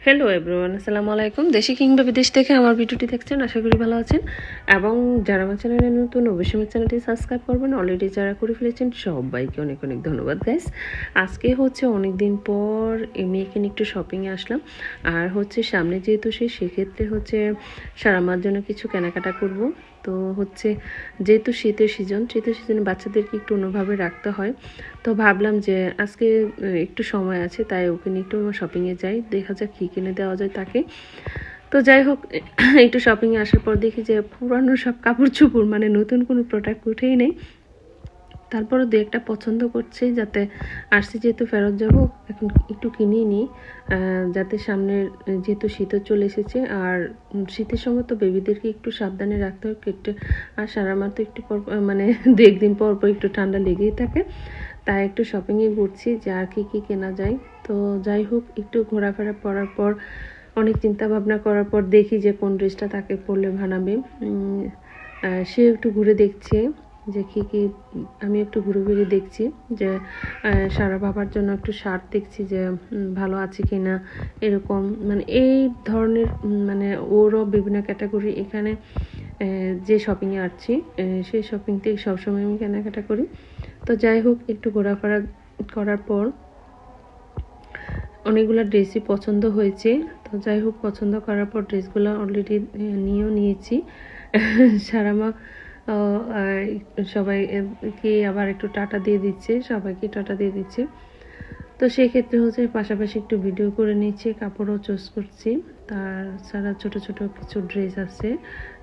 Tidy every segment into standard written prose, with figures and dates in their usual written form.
Hello everyone, আসসালামু আলাইকুম। দেশে কিংবা বিদেশ থেকে আমার ভিডিওটি দেখছেন, আশা করি ভালো আছেন। এবং যারা আমার চ্যানেলে নতুন, অবশ্যই আমার চ্যানেলটি সাবস্ক্রাইব করবেন। অলরেডি যারা করে ফেলেছেন সবাইকে অনেক অনেক ধন্যবাদ গাইস। আজকে হচ্ছে অনেক দিন পর মেয়েকে নিয়ে একটু শপিংয়ে আসলাম। আর হচ্ছে সামনে যেহেতু সেক্ষেত্রে হচ্ছে সারামার জন্য কিছু কেনাকাটা করব। তো হচ্ছে যেহেতু শীতের সিজনে বাচ্চাদেরকে একটু অন্যভাবে রাখতে হয়। তো ভাবলাম যে আজকে একটু সময় আছে, তাই ওকে নিয়ে একটু শপিংয়ে যাই, দেখা যাক কী কিনে দেওয়া যায় তাকে। তো যাই হোক, একটু শপিংয়ে আসার পর দেখি যে পুরানো সব কাপড় চোপড়, মানে নতুন কোনো প্রোডাক্ট উঠেই নেই। তারপরে দু একটা পছন্দ করছি, যাতে আসছি যেহেতু ফেরত যাব, এখন একটু কিনেই নিই, যাতে সামনের যেহেতু শীতও চলে এসেছে। আর শীতের সময় তো বেবিদেরকে একটু সাবধানে রাখতে হয় একটু। আর সারামার তো একটু পর মানে দু একদিন পর পর একটু ঠান্ডা লেগেই থাকে, তাই একটু শপিংয়ে ঘুরছি যে আর কী কী কেনা যায়। তো যাই হোক, একটু ঘোরাফেরা করার পর, অনেক চিন্তা ভাবনা করার পর দেখি যে কোন ড্রেসটা তাকে পরলে ভানাবে। সে একটু ঘুরে দেখছে যে কী কী, আমি একটু ঘুরে ঘুরে দেখছি যে সারা বাবার জন্য একটু শার্ট দেখছি যে ভালো আছে কি না, এরকম মানে এই ধরনের, মানে ওরও বিভিন্ন ক্যাটাগরি এখানে যে শপিংয়ে আসছি, সেই শপিং থেকে সবসময় আমি কেনাকাটা করি। তো যাই হোক, একটু ঘোরাফেরা করার পর অনেকগুলো ড্রেসই পছন্দ হয়েছে। তো যাই হোক, পছন্দ করার পর ড্রেসগুলো অলরেডি নিয়েছি। সারামা সবাইকে আবার একটু টাটা দিয়ে দিচ্ছে, সবাইকে টাটা দিয়ে দিচ্ছে। তো সেই ক্ষেত্রে হচ্ছে পাশাপাশি একটু ভিডিও করে নিচ্ছি, কাপড়ও চুজ করছি। তাছাড়া ছোট ছোট কিছু ড্রেস আছে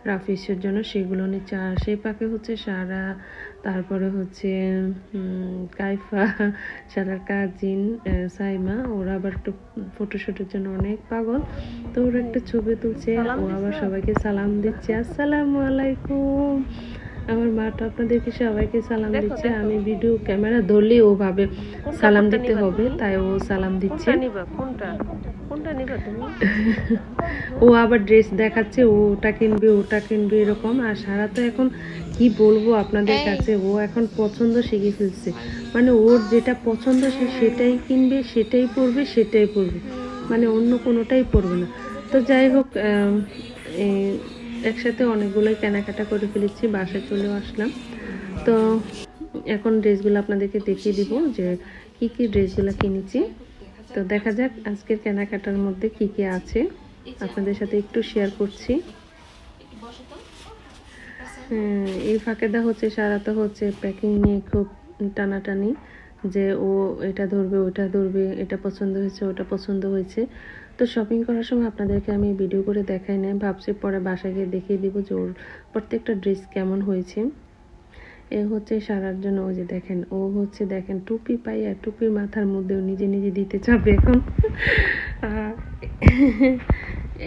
রাফিসের জন্য, সেগুলো নিচ্ছে। আর সেই পাকে হচ্ছে সারা, তারপরে হচ্ছে কাইফা, সারার কাজিন সাইমা, ওরা আবার একটু ফটোশ্যুটের জন্য অনেক পাগল। তো ওরা একটা ছবি তুলছে, ও আবার সবাইকে সালাম দিচ্ছে, আসসালামু আলাইকুম। আমার মাটা আপনাদেরকে সবাইকে সালাম দিচ্ছে। আমি ভিডিও ক্যামেরা ধরলে ও ভাবে সালাম দিতে হবে, তাই ও সালাম দিচ্ছে। ও আবার ড্রেস দেখাচ্ছে, ও ওটা কিনবে এরকম। আর সারা তো এখন কি বলবো আপনাদের কাছে, ও এখন পছন্দ শিখে ফেলছে। মানে ওর যেটা পছন্দ সে সেটাই কিনবে, সেটাই পরবে, মানে অন্য কোনোটাই পরবে না। তো যাই হোক, একসাথে অনেকগুলোই কেনাকাটা করে ফেলেছি, বাসায় চলেও আসলাম। তো এখন ড্রেসগুলো আপনাদেরকে দেখিয়ে দিব যে কি কি ড্রেসগুলো কিনেছি। তো দেখা যাক আজকের কেনাকাটার মধ্যে কি কি আছে, আপনাদের সাথে একটু শেয়ার করছি। এই ফাঁকেদা হচ্ছে সারা তো হচ্ছে প্যাকিং নিয়ে খুব টানাটানি, যে ও এটা ধরবে, ওটা ধরবে, এটা পছন্দ হয়েছে, ওটা পছন্দ হয়েছে। তো শপিং করার সময় আপনাদেরকে আমি ভিডিও করে দেখাই নাই, ভাবছি পরে বাসায় গিয়ে দেখিয়ে দিব যে ওর প্রত্যেকটা ড্রেস কেমন হয়েছে। এ হচ্ছে সারার জন্য, ওই যে দেখেন, ও হচ্ছে দেখেন টুপি পাইয়া টুপির মাথার মধ্যেও নিজে নিজে দিতে চাবে এখন।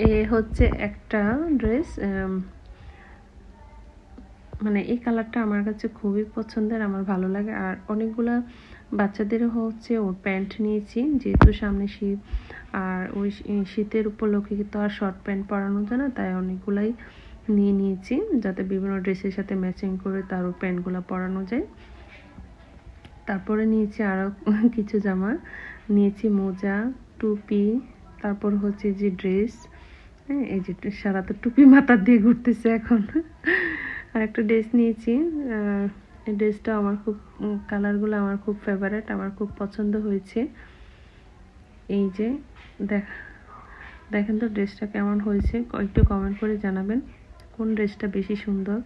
এ হচ্ছে একটা ড্রেস, মানে এই কালারটা আমার কাছে খুবই পছন্দের, আমার ভালো লাগে। আর অনেকগুলা বাচ্চাদেরও হচ্ছে ওর প্যান্ট নিয়েছি, যেহেতু সামনে শীত, আর ওই শীতের উপলক্ষে তো আর শর্ট প্যান্ট পরানো যায় না, তাই অনেকগুলাই নিয়েছি, যাতে বিভিন্ন ড্রেসের সাথে ম্যাচিং করে তারও প্যান্টগুলো পরানো যায়। তারপরে নিয়েছি আরও কিছু জামা, নিয়েছি মোজা, টুপি, তারপর হচ্ছে যে ড্রেস। হ্যাঁ, এই যে সারা তো টুপি মাথা দিয়ে ঘুরতেছে এখন। আর একটা ড্রেস নিয়েছি, এই ড্রেসটা আমার খুব, কালারগুলো আমার খুব ফেভারিট, আমার খুব পছন্দ হয়েছে। এই যে দেখেন তো ড্রেসটা কেমন হয়েছে, একটু কমেন্ট করে জানাবেন কোন ড্রেসটা বেশি সুন্দর।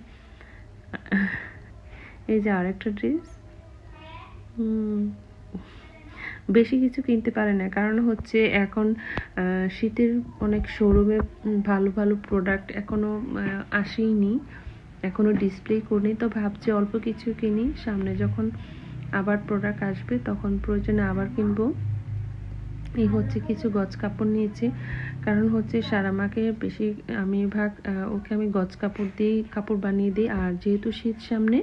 এই যে আরেকটা ড্রেস, বেশি কিছু কিনতে পারে না, কারণ হচ্ছে এখন শীতের অনেক শোরুমে ভালো ভালো প্রোডাক্ট এখনও আসেইনি, এখনও ডিসপ্লে করিনি। তো ভাবছি অল্প কিছু কিনি, সামনে যখন আবার প্রোডাক্ট আসবে তখন প্রয়োজনে আবার কিনবো। এই হচ্ছে কিছু গজ কাপড় নিয়েছি, কারণ হচ্ছে সারামাকে বেশি ওকে আমি গজ কাপড় দিয়ে কাপড় বানিয়ে দিই। আর যেহেতু শীত সামনে,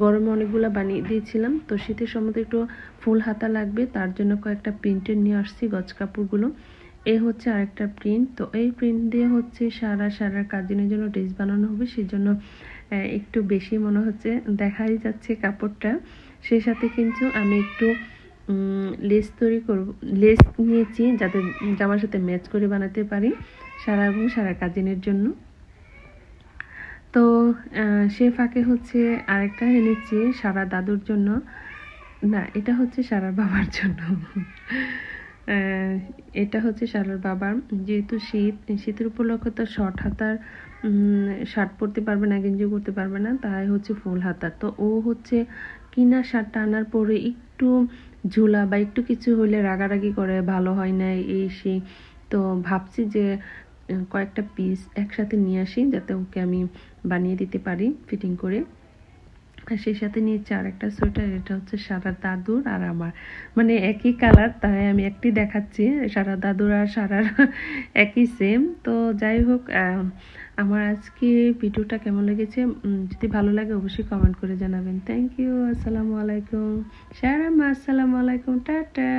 গরমে অনেকগুলো বানিয়ে দিয়েছিলাম, তো শীতের সময় একটু ফুল হাতা লাগবে, তার জন্য কয়েকটা প্রিন্টের নিয়ে আসছি গজ কাপড়গুলো। এই হচ্ছে আরেকটা প্রিন্ট। তো এই প্রিন্ট দিয়ে হচ্ছে সারার কাজিনের জন্য ড্রেস বানানো হবে, সেজন্য একটু বেশি মনে হচ্ছে দেখাই যাচ্ছে কাপড়টা। সেই সাথে কিন্তু আমি একটু লেস তৈরি করব, লেস নিয়েছি যাতে জামার সাথে ম্যাচ করে বানাতে পারি সারা এবং সারা কাজিনের জন্য। তো সে ফাঁকে হচ্ছে আরেকটা এনেছি সারা দাদুর জন্য, না এটা হচ্ছে সারার বাবার জন্য। এটা হচ্ছে সারার বাবার, যেহেতু শীতের উপলক্ষে তো শর্ট হাতার শার্ট পরতে পারবে না, গেঞ্জি করতে পারবে না, তাই হচ্ছে ফুল হাতার। তো ও হচ্ছে কিনা শার্টটা আনার পরে একটু ঝোলা বা একটু কিছু হলে রাগারাগি করে, ভালো হয় না এই সেই। তো ভাবছি যে কয়েকটা পিস একসাথে নিয়ে আসি যাতে ওকে আমি বানিয়ে দিতে পারি ফিটিং করে। আর সেই সাথে নিয়েছি আর একটা সোয়েটার, এটা হচ্ছে সারা দাদুর আর আমার, মানে একই কালার, তাই আমি একটি দেখাচ্ছি। সারা দাদুর আর সারার একই সেম। তো যাই হোক, আমার আজকে ভিডিওটা কেমন লেগেছে, যদি ভালো লাগে অবশ্যই কমেন্ট করে জানাবেন। Thank you. আসসালামু আলাইকুম। সারা মা আসসালামু আলাইকুম, টাটা।